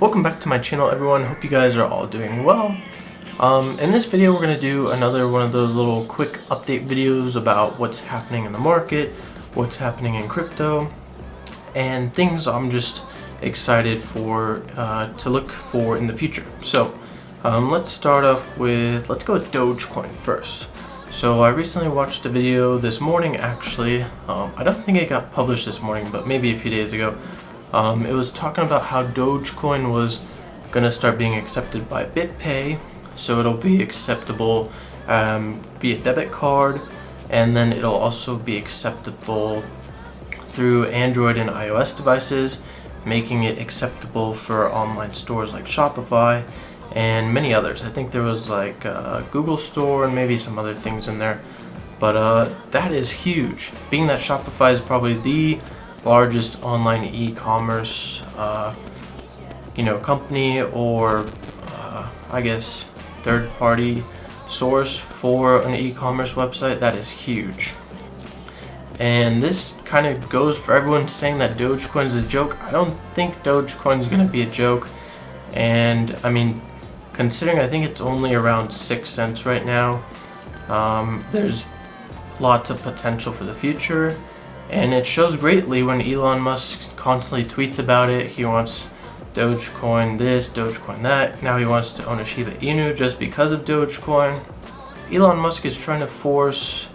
Welcome back to my channel, everyone. Hope you guys are all doing well. In this video we're going to do another one of those little quick update videos about what's happening in the market, what's happening in crypto, and things I'm just excited for to look for in the future. So let's start off with, let's go with Dogecoin first. So I recently watched a video this morning actually. I don't think it got published this morning, but maybe a few days ago. It was talking about how Dogecoin was going to start being accepted by BitPay, so it'll be acceptable via debit card, and then it'll also be acceptable through Android and iOS devices, making it acceptable for online stores like Shopify and many others. I think there was like a Google Store and maybe some other things in there, but that is huge, being that Shopify is probably the largest online e-commerce company, or I guess third-party source for an e-commerce website. That is huge. And this kind of goes for everyone saying that Dogecoin is a joke. I don't think Dogecoin is going to be a joke, and I mean, considering I think it's only around 6 cents right now, there's lots of potential for the future. And it shows greatly when Elon Musk constantly tweets about it. He wants Dogecoin this, Dogecoin that. Now he wants to own a Shiba Inu just because of Dogecoin. Elon Musk is trying to force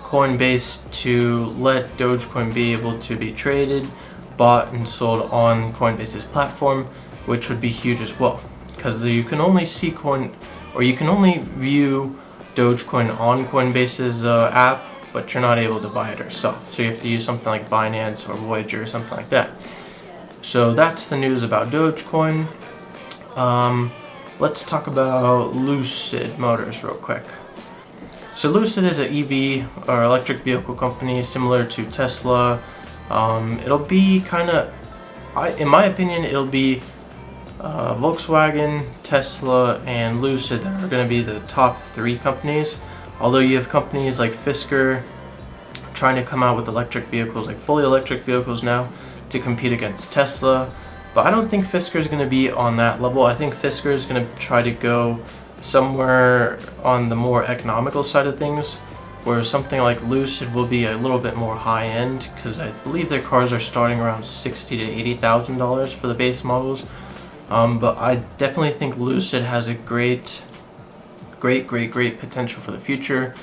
Coinbase to let Dogecoin be able to be traded, bought, and sold on Coinbase's platform, which would be huge as well. Because you can only see you can only view Dogecoin on Coinbase's app, but you're not able to buy it or sell. So you have to use something like Binance or Voyager or something like that. So that's the news about Dogecoin. Let's talk about Lucid Motors real quick. So Lucid is an EV or electric vehicle company similar to Tesla. It'll be kind of, in my opinion, it'll be Volkswagen, Tesla, and Lucid that are going to be the top 3 companies. Although you have companies like Fisker trying to come out with electric vehicles, like fully electric vehicles now, to compete against Tesla. But I don't think Fisker is going to be on that level. I think Fisker is going to try to go somewhere on the more economical side of things, where something like Lucid will be a little bit more high end, because I believe their cars are starting around $60,000 to $80,000 for the base models. But I definitely think Lucid has a great potential for the future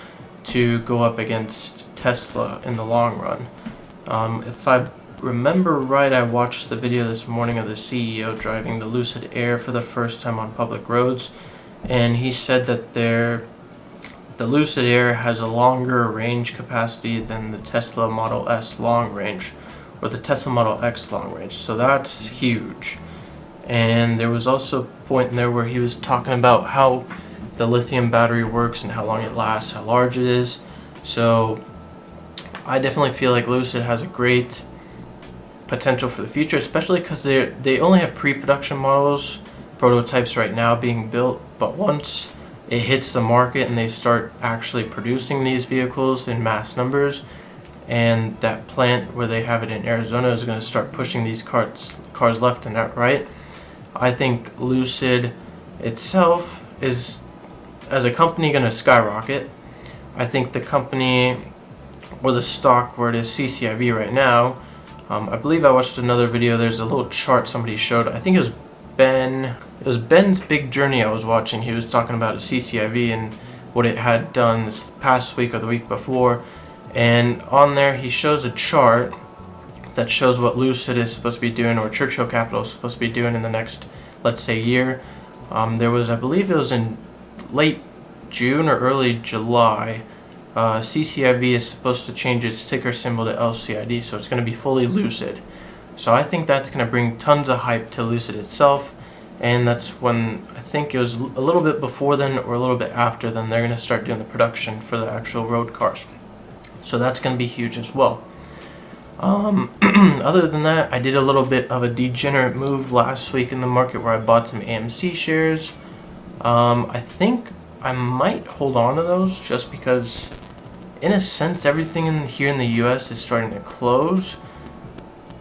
to go up against Tesla in the long run. If I remember right, I watched the video this morning of the CEO driving the Lucid Air for the first time on public roads, and he said that the Lucid Air has a longer range capacity than the Tesla Model S long range, or the Tesla Model X long range, so that's huge. And there was also a point in there where he was talking about how the lithium battery works and how long it lasts, how large it is. So I definitely feel like Lucid has a great potential for the future, especially because they only have pre-production models, prototypes right now being built, but once it hits the market and they start actually producing these vehicles in mass numbers, and that plant where they have it in Arizona is going to start pushing these cars left and right, I think Lucid itself is, as a company, going to skyrocket. I think the company, or the stock where it is CCIV right now, I believe I watched another video, there's a little chart somebody showed, I think it was Ben's Big Journey I was watching. He was talking about a CCIV and what it had done this past week or the week before, and on there he shows a chart that shows what Lucid is supposed to be doing, or Churchill Capital is supposed to be doing in the next, let's say, year. There was, I believe it was in late June or early July, CCIV is supposed to change its ticker symbol to LCID, so it's going to be fully Lucid. So I think that's going to bring tons of hype to Lucid itself, and that's when, I think it was a little bit before then or a little bit after then, they're going to start doing the production for the actual road cars. So that's going to be huge as well. Other than that, I did a little bit of a degenerate move last week in the market where I bought some AMC shares. I think I might hold on to those just because, in a sense, everything here in the US is starting to close.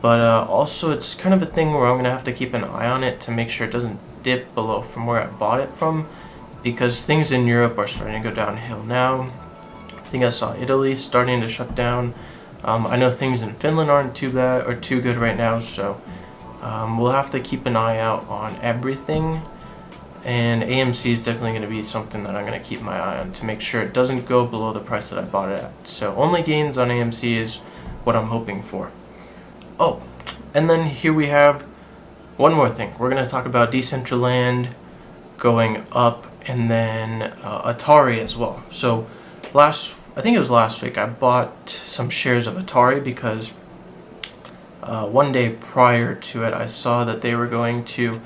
But also it's kind of a thing where I'm going to have to keep an eye on it to make sure it doesn't dip below from where I bought it from, because things in Europe are starting to go downhill now. I think I saw Italy starting to shut down. I know things in Finland aren't too bad or too good right now, so we'll have to keep an eye out on everything. And AMC is definitely going to be something that I'm going to keep my eye on to make sure it doesn't go below the price that I bought it at. So only gains on AMC is what I'm hoping for. Oh, and then here we have one more thing. We're going to talk about Decentraland going up, and then Atari as well. So I think it was last week, I bought some shares of Atari because one day prior to it, I saw that they were going to,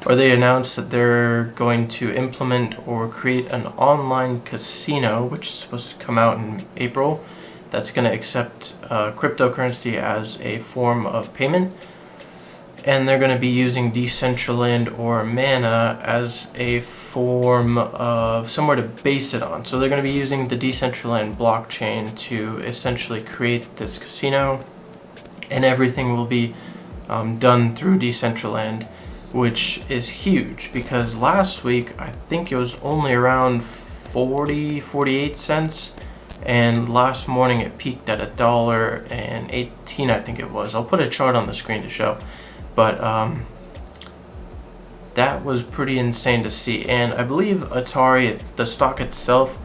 or they announced that they're going to implement or create an online casino, which is supposed to come out in April, that's going to accept cryptocurrency as a form of payment. And they're going to be using Decentraland or MANA as a form of somewhere to base it on. So they're going to be using the Decentraland blockchain to essentially create this casino, and everything will be done through Decentraland, which is huge because last week I think it was only around 48 cents, and last morning it peaked at $1.18, I think it was. I'll put a chart on the screen to show. But that was pretty insane to see. And I believe Atari, the stock itself,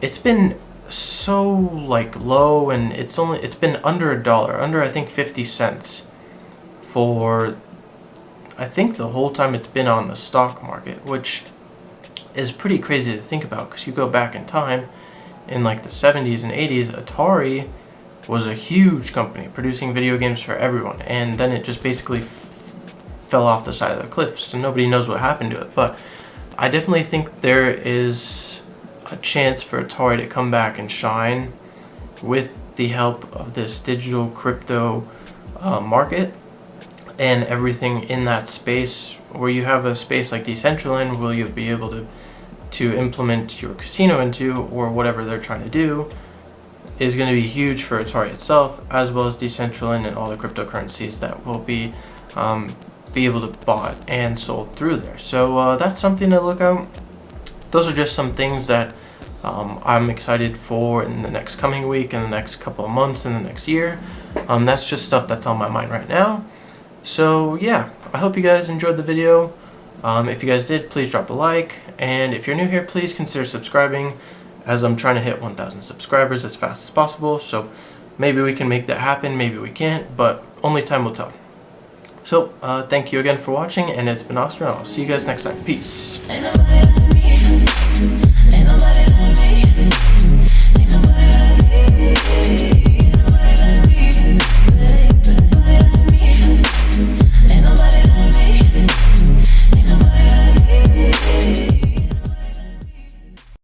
it's been so like low, and it's been under $1, under I think 50 cents for I think the whole time it's been on the stock market, which is pretty crazy to think about because you go back in time in like the 70s and 80s, Atari was a huge company producing video games for everyone, and then it just basically fell off the side of the cliff, so nobody knows what happened to it. But I definitely think there is a chance for Atari to come back and shine with the help of this digital crypto market and everything in that space, where you have a space like Decentraland where you'll be able to implement your casino into, or whatever they're trying to do, is going to be huge for Atari itself, as well as Decentraland and all the cryptocurrencies that will be able to bought and sold through there. So that's something to look out. Those are just some things that I'm excited for in the next coming week, in the next couple of months, in the next year. That's just stuff that's on my mind right now. So yeah, I hope you guys enjoyed the video. If you guys did, please drop a like, and if you're new here, please consider subscribing, as I'm trying to hit 1,000 subscribers as fast as possible. So maybe we can make that happen, maybe we can't, but only time will tell. So thank you again for watching, and it's been awesome, and I'll see you guys next time. Peace.